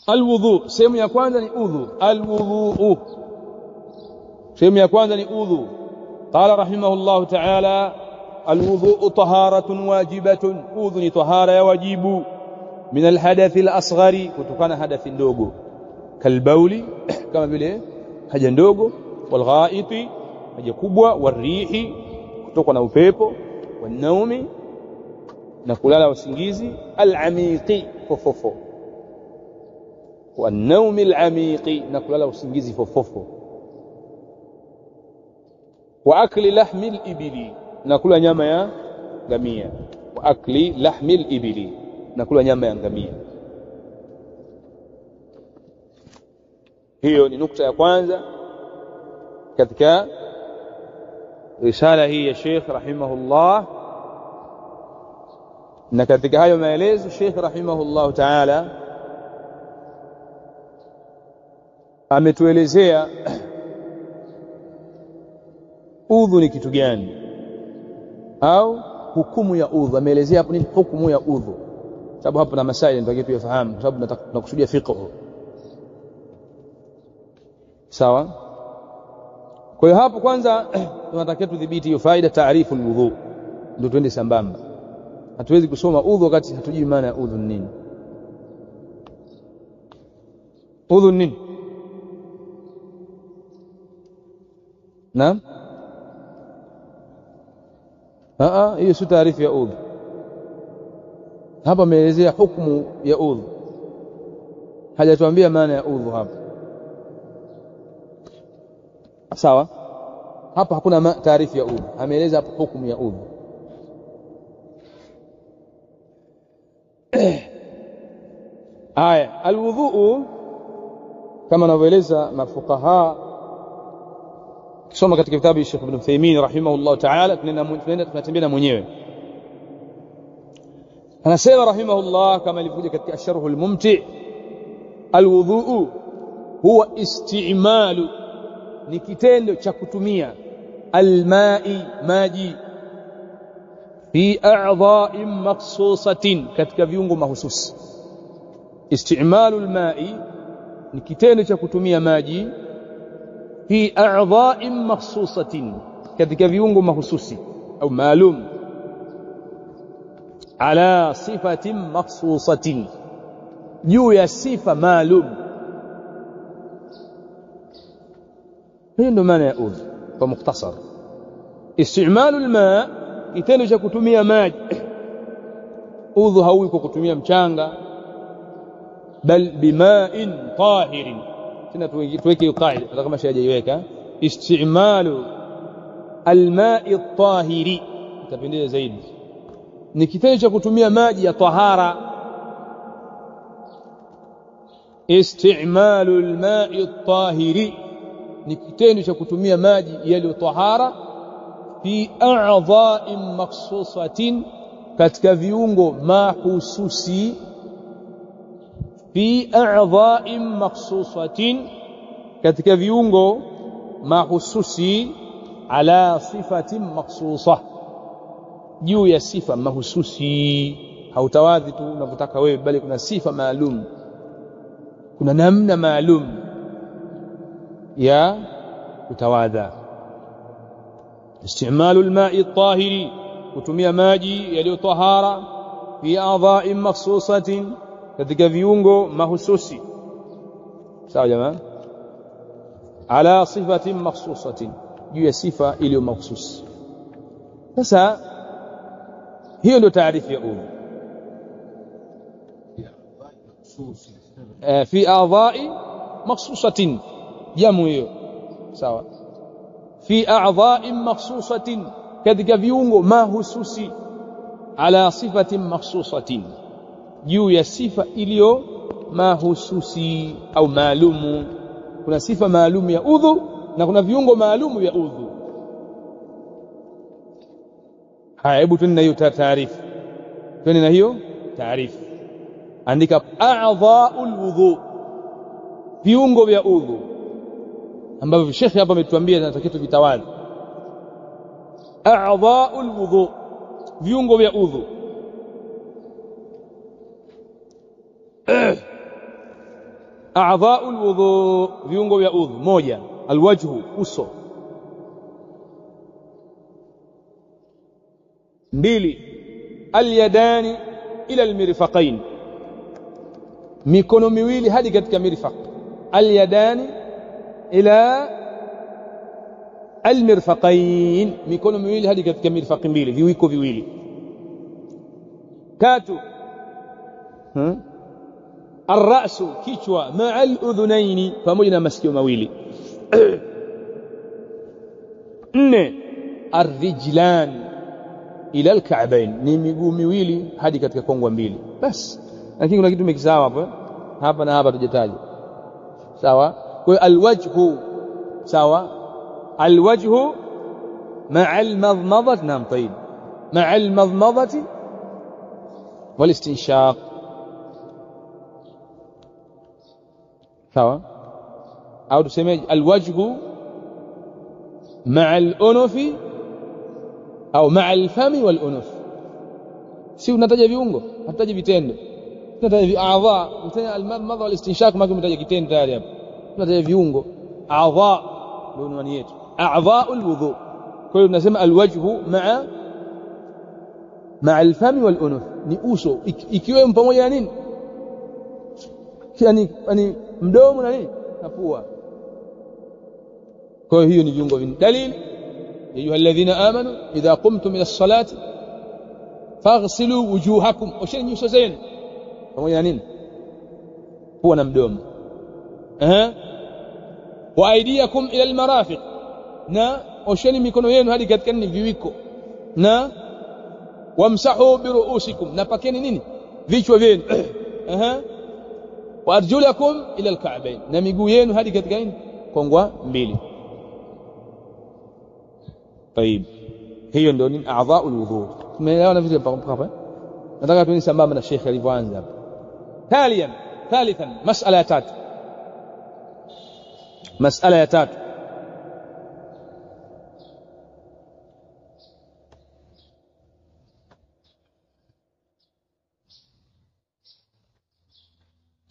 Alwudhu, sehemu ya kwanza ni udhu. Alwudhu, sehemu ya kwanza ni udhu. Qala rahimahullah ta'ala, alwudhu taharatun wajibatun, udhu ni tahara ya wajibu. Min alhadathi alasghari, kutokana hadathi ndogo. Kalbauli, kama vile haja ndogo. Walghaiti, haja kubwa. Warihi, kutoka na upepo. Wanaumi, na kulala usingizi. Alamiqi, fofofo. Wanaumi alamiqi, na kulala usingizi fofofo. Wa akli lahmi alibili, na kula nyama ya ngamia. Wa akli lahmi alibili, na kula nyama ya ngamia. Hiyo ni nukta ya kwanza katika risala hii ya Sheikh rahimahullah. Na katika hayo maelezo Sheikh rahimahullah ta'ala ametuelezea udhu ni kitu gani, au hukumu ya udhu. Ameelezea hapo nini hukumu ya udhu, sababu hapo na masaili ndio tuyafahamu, kwa sababu tunakusudia fiqh. Sawa. Kwa hiyo hapo kwanza tunatakiwa tudhibiti hiyo faida, taarifu alwudhu, ndio twende sambamba. Hatuwezi kusoma udhu wakati hatujui maana ya udhu ni nini. Udhu ni nini? Naam, hiyo si taarifu ya udhu. Hapa ameelezea hukumu ya udhu, hajatuambia maana ya udhu hapa. Sawa, hapa hakuna taarifu ya udhu, ameeleza hapa hukumu ya udhu. Haya, alwudhu kama anavyoeleza mafuqaha, kisoma katika kitabu cha Sheikh Ibn Uthaymeen rahimahullah ta'ala, tunatembea na mwenyewe. Anasema rahimahullah kama ilivyokuja katika Asharh al-Mumti', alwudhu huwa isti'malu, ni kitendo cha kutumia almai, maji, fi a'dha'in makhsusatin, katika viungo mahususi. Isti'malu almai ni kitendo cha kutumia maji, fi a'dha'in makhsusatin, katika viungo mahususi au maalum, ala sifatin makhsusatin, juu ya sifa maalum. Hiyo ndio maana ya udhu kwa mukhtasar. Isti'malu alma, kitendo cha kutumia maji. Udhu hauwi kwa kutumia mchanga, bal bima'in tahirin. Tena tuweke qaida hata kama shajaiweka. Isti'malu alma'i at-tahiri, itapendeza zaidi. Ni kitendo cha kutumia maji ya tahara. Isti'malu alma'i at-tahiri ni kitendo cha kutumia maji yaliyo tahara, fi a'dha'in makhsusatin, katika viungo mahususi. Fi a'dha'in makhsusatin, katika viungo mahususi. Ala sifatin makhsusah, juu ya sifa mahususi. Hautawadhi tu unavyotaka wewe, bali kuna sifa maalum, kuna namna maalum ya kutawadha. Isti'malu alma'i at-tahiri, kutumia maji yaliyo tahara, fi a'dha'in makhsusatin, katika viungo mahususi. Sawa jamaa, ala sifatin makhsusatin, juu ya sifa iliyo mahususi. Sasa hiyo ndio taarifu ya udhu. Fi a'dha'i makhsusatin, jamu hiyo. Sawa, fi a'dha'in makhsusatin, katika viungo mahususi. Ala sifatin makhsusatin, juu ya sifa iliyo mahususi au maalumu. Kuna sifa maalumu ya udhu na kuna viungo maalumu ya udhu. Haya, hebu tuende na hiyo taarifu. Tuende na hiyo taarifu. Andika a'dha'ul wudhu, viungo vya udhu ambavyo Sheikh hapa ametuambia tunatakiwa tuvitawadhi. A'dha'ul wudhu, viungo vya udhu. a'dha'ul wudhu, viungo vya udhu. Moja, alwajhu, uso. Mbili, alyadani ila almirfaqain, mikono miwili hadi katika mirfaq. Alyadani ila almirfaqain, mikono miwili hadi katika mirfaqi mbili, viwiko viwili. Tatu, arrasu, kichwa, ma'a aludhunaini, pamoja na masikio mawili. Nne, arrijlan ila alka'bain, ni miguu miwili hadi katika kongwa mbili. Bas, lakini kuna kitu tumekisawa hapo, hapa na hapa tujataja. Sawa? Kwa hiyo alwajhu, sawa, alwajhu ma'a almadmadati. Naam, طيب, ma'a almadmadati والاستنشاق. sawa, au tuseme alwajhu ma'a al-unufi au ma'a al-fami wal-unuf. Si unataja viungo, unataja vitendo, unataja a'dha, unataja al-madmadha wal-istinshaq, maki unataja kitendo tayari hapo, unataja viungo. A'dha ndio unwani yetu, a'dha'ul wudhu. Kwa hiyo tunasema alwajhu ma'a al-fami wal-unuf, ni uso ikiwa pamoja na nini, yani mdomo na nini na pua. Kwa hiyo ni viungo vingi. Dalili, ya ayuha alladhina amanu idha qumtum ila as-salati faghsilu wujuhakum, osheni nyuso zenu pamoja na nini, pua na mdomo. Wa aydiyakum ila al-marafiq, na osheni mikono yenu hadi katika nini, viwiko. Na wamsahu bi ru'usikum, na pakeni nini, vichwa vyenu. Wa arjulakum ila alka'bayn, na miguu yenu hadi katika nini, kongwa mbili. طيب, hiyo ndio nini, a'dha'ul wudhu. Tumeelewana vipi hapa? Nataka tuone sambamba na Sheikh alivyoanza hapa. Thalithan, mas'ala ya tatu. Mas'ala ya tatu,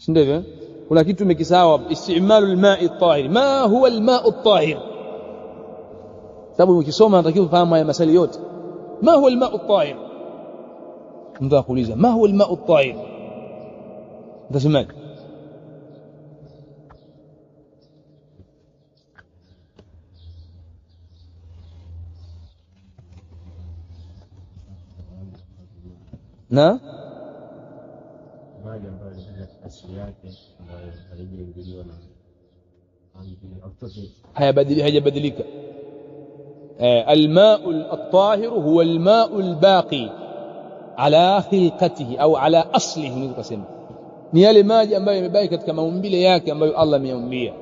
ndivyo kuna kitu tumekisawa, istimalu al-ma'i at-tahir. Ma huwa al-ma'u at-tahir? Sababu ukisoma unatakiwa ufahamu haya masali yote. Ma huwa al-ma'u at-tahir? Mtu akuuliza ma huwa al-ma'u at-tahir, utasemaje? Na asili yake ambayo haijaingiliwa na hayabadilika. الماء الطاهر هو الماء الباقي على خلقته au ala aslihi, ndio kusema ni yale maji ambayo yamebaki katika maumbile yake ambayo Allah ameyaumbia.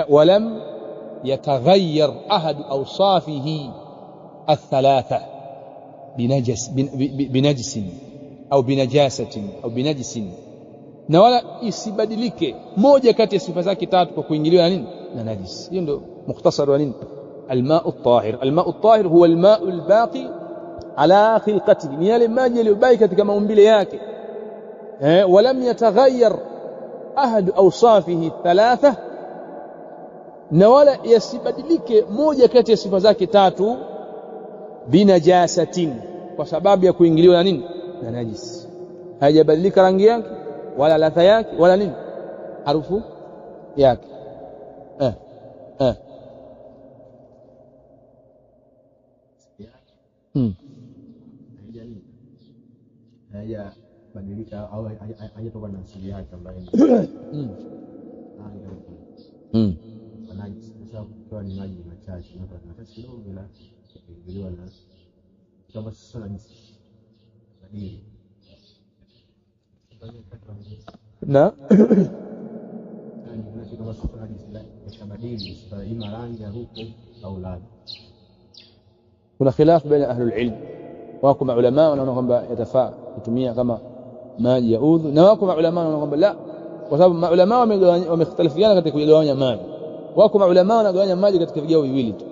Walam yataghayyar ahad awsafihi الثلاثه بنجس au binajasatin au binajisin, na wala isibadilike moja kati ya sifa zake tatu kwa kuingiliwa na nini, na najis. Hiyo ndio mukhtasar wa nini, alma'u at-tahir. Alma'u at-tahir huwa alma'u al-baqi ala khilqatihi, ni yale maji yaliyobaki katika maumbile yake. Walam yataghayyar ahad awsafihi thalatha, na wala yasibadilike moja kati ya sifa zake tatu, binajasatin, kwa sababu ya kuingiliwa na nini, na najis. Haijabadilika rangi yake wala ladha yake wala nini, harufu yake. Haijabadilika au haijatoka na asili yake ambayo najis. Sasa kwa ni maji machache na machache kidogo, bila kuingiliwa na kama sasa najis badili na kama sasa najis badili ima rangi ya huko au ladha. Kuna khilaf baina ahli al-ilm, wako maulama wanaona kwamba yatafaa kutumia kama maji ya udhu, na wako maulama wanaona kwamba la, kwa sababu maulama wamekhtalifiana katika kugawanya maji. Wako maulama wanagawanya maji katika vigao viwili tu,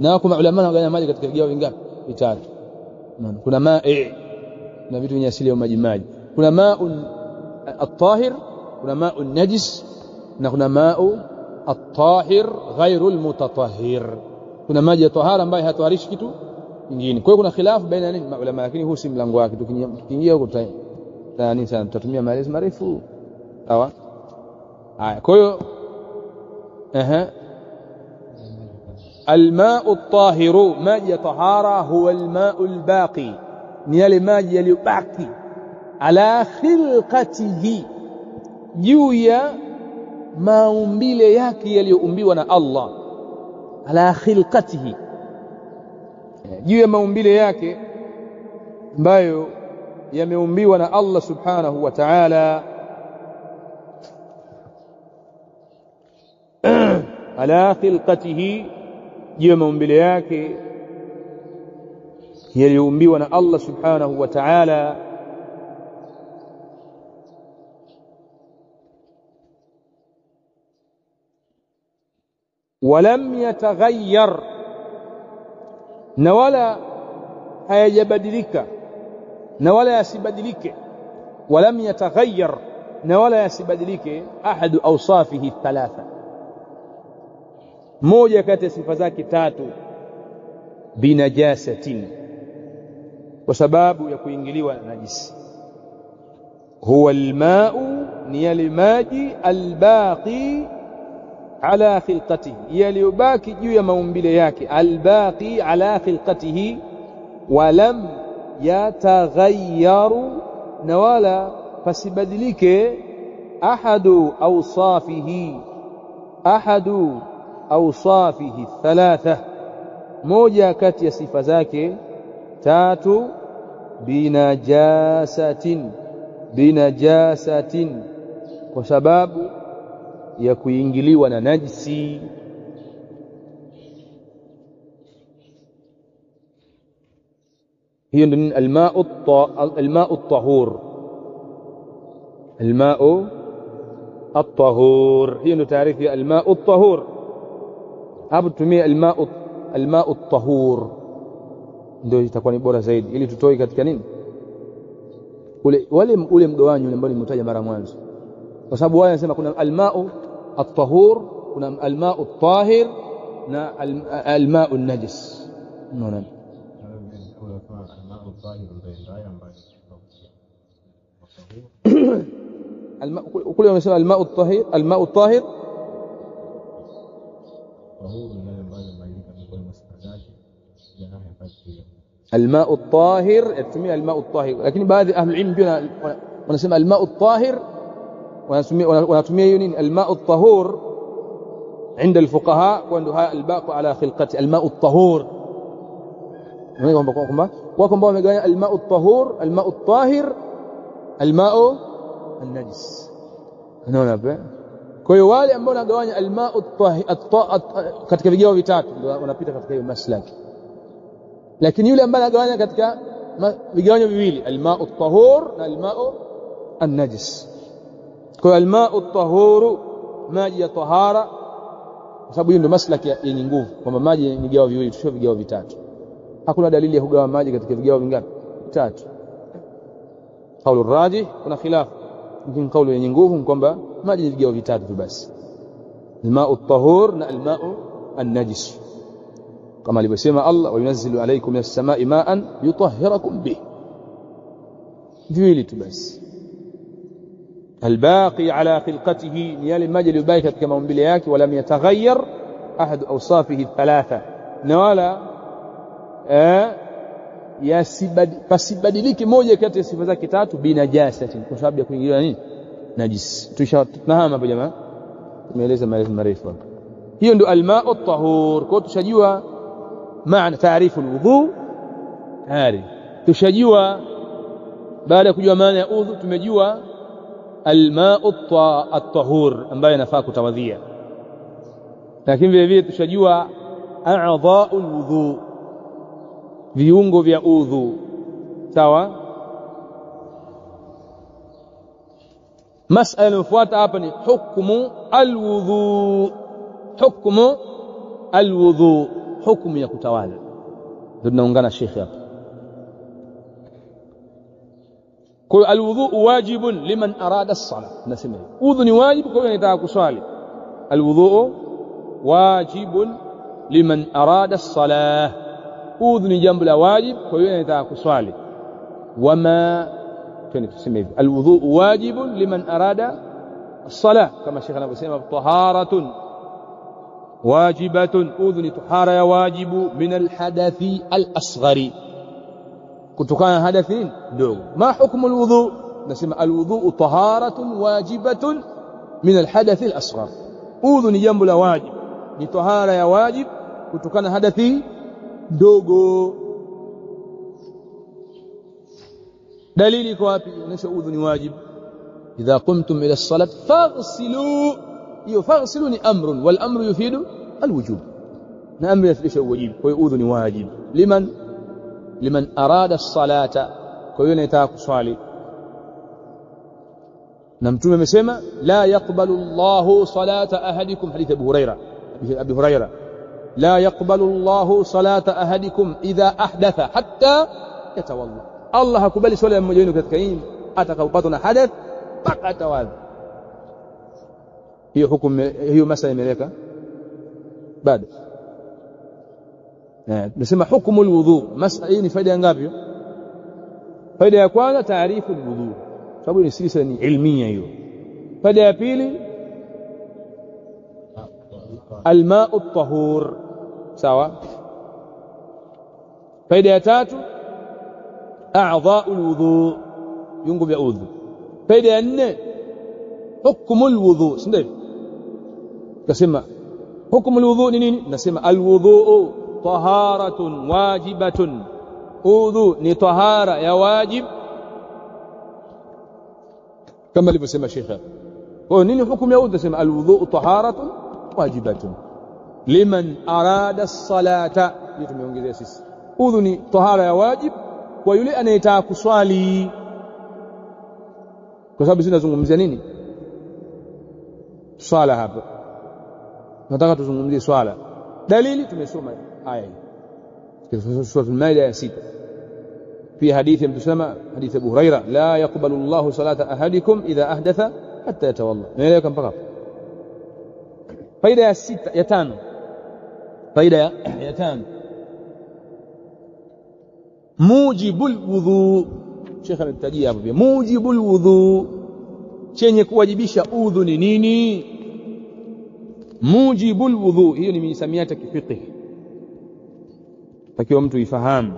na wako maulama wanagawanya maji katika vigao vingapi? Vitatu. Kuna ma'i na vitu vyenye asili ya maji. Kuna ma'un at-tahir kuna ma'u najis na kuna ma'u at-tahir ghairu al-mutatahhir. Kuna maji ya tahara ambayo hayataharishi kitu kingine. Kwa hiyo kuna khilafu baina nini maulama, lakini huu si mlango wake. Tukiingia huko tani sana tutatumia maelezo marefu. Sawa? Haya, kwa hiyo الماء الطاهر ماء طهارة هو الماء الباقي ni yale maji yaliyobaki ala khilqatihi juu ya maumbile yake yaliyoumbiwa na Allah. Ala khilqatihi juu ya maumbile yake ambayo yameumbiwa na Allah subhanahu wa ta'ala. Ala khilqatihi juu ya maumbile yake yaliyoumbiwa na Allah subhanahu wa ta'ala. Walam yataghayyar na wala hayajabadilika na wala yasibadilike. Walam yataghayyar na wala yasibadilike ahadu awsafihi thalatha, moja kati ya sifa zake tatu, binajasatin, kwa sababu ya kuingiliwa na najisi. Huwa almau, ni yale maji, albaqi ala khilqatihi, yaliyobaki juu ya maumbile yake, albaqi ala khilqatihi, walam yataghayyaru na wala pasibadilike ahadu awsafihi thalatha, moja kati ya sifa zake tatu, binajasatin, kwa sababu ya kuingiliwa na najisi. hiyo ndio alma'u at-tahur. Alma'u at-tahur hiyo ndio taarifu ya alma'u at-tahur. Hapo tumia alma'u at-tahur ndio itakuwa ni bora zaidi, ili tutoe katika nini ule mgawanyo ambao nimetaja mara mwanzo, kwa sababu wao wanasema kuna alma'u at-tahur, kuna alma'u at-tahir na alma'u an-najis. Unaona kule wamesema alma'u at-tahir, alma'u at-tahir الماء الطاهر يسميه الماء الطاهر، لكن بعض اهل العلم pia wanasema الماء الطاهر wanatumia hiyo nini الماء الطهور عند الفقهاء وانه الباقي على خلقته الماء الطهور. kwamba wamegawanya الماء الطهور الماء الطاهر الماء النجس. unaona hapa. Kwa hiyo wale ambao wanagawanya الماء الطاهر katika vigao vitatu wanapita katika hiyo maslaki, lakini yule ambaye anagawanya katika vigawanyo viwili alma'u at-tahur na alma'u an-najis. Kwa alma'u at-tahur maji ya tahara, kwa sababu hiyo ndio maslaki yenye nguvu kwamba maji ni vigao viwili, sio vigao vitatu. Hakuna dalili ya kugawa maji katika vigao vingapi? Vitatu. Kaulu rajih kuna khilaf, lakini kauli yenye nguvu ni kwamba maji ni vigao vitatu tu basi, alma'u at-tahur na alma'u an-najis, kama alivyosema Allah, wayunazzilu alaykum minas samai ma'an yutahhirakum bih, viwili tu basi. Albaqi ala khilqatihi ni yale maji yaliyobaki katika maumbile yake, wala yataghayyar ahad awsafihi thalatha, na wala pasibadiliki moja kati ya sifa zake tatu, binajasatin, kwa sababu ya kuingiliwa nini najis. Tushafahama hapo jamaa, tumeeleza maelezo marefu hapa. hiyo ndio alma'u at-tahur. Kwa tushajua maana taarifu alwudu tayari, tushajua baada ya kujua maana ya udhu tumejua alma'u at-tahur ambayo inafaa kutawadhia, lakini vile vile tushajua a'dha'u alwudu, viungo vya udhu. Sawa. Masala inayofuata hapa ni hukmu alwudu. Hukmu alwudu, hukumu ya kutawadha. Ndio tunaungana Sheikh hapa. kwa alwudhu wajibun liman arada as-salah nasema udhu ni wajibu kwa yule anayetaka kuswali alwudhu wajibun liman arada as-salah udhu ni jambo la wajib kwa yule anayetaka kuswali wama tunasema hivi alwudhu wajibun liman arada as-salah kama Sheikh anavyosema taharatun wajibatun udhu ni tahara ya wajibu min al-hadathi al-asghari kutokana hadathi dogo ma hukmu alwudhu nasema alwudhu taharatun wajibatun min alhadath alasghar udhu ni jambo la wajib ni tahara ya wajib kutokana hadathi dogo dalili kwa wapi unaisha udhu ni wajib idha qumtum ila as-salat faghsilu hiyo faghsilu ni amrun wal amru yufidu alwujub na amri yafidisha uwajibu kwa hiyo udhu ni wajib liman arada as-salata kwa hiyo anataka kuswali na mtume amesema la yaqbalu Allahu salata ahadikum hadith Abu Huraira la yaqbalu Allahu salata ahadikum idha ahdatha hatta yatawalla Allah hakubali swala ya mmoja wenu katika hii atakapopatwa na hadath mpaka atawadha hiyo hukumu hiyo masala imeleka bado nasema hukumu alwudhu masala hii ni faida ngapi faida ya kwanza taarifu alwudhu sababu ni silsila ni ilmia hiyo faida ya pili alma'u at-tahur sawa faida ya tatu a'dha'u alwudhu viungo vya udhu faida ya nne hukumu alwudhu ndio kasema hukumu alwudhu ni nini nasema alwudhu taharatun wajibatun udhu ni tahara ya wajib kama alivyosema Sheikh kwa nini hukumu ya udhu nasema alwudhu taharatun wajibatun liman arada as-salata hiyo tumeongezea sisi udhu ni tahara ya wajib kwa yule anayetaka kuswali kwa sababu tunazungumzia nini swala hapa nataka tuzungumzie swala dalili tumesoma aya hii sura al-Maida ya 6 في حديث بتسمى حديث ابو هريره لا يقبل الله صلاه احدكم اذا احدث حتى يتوضا نelewa kama mpaka faida ya 6 ya 5 faida ya 5 mujibul wudhu Sheikh anatajia hapo pia mujibul wudhu chenye kuwajibisha udhu ni nini mujibul wudhu hiyo ni misamiati ya kifiqh takiwa mtu ifahamu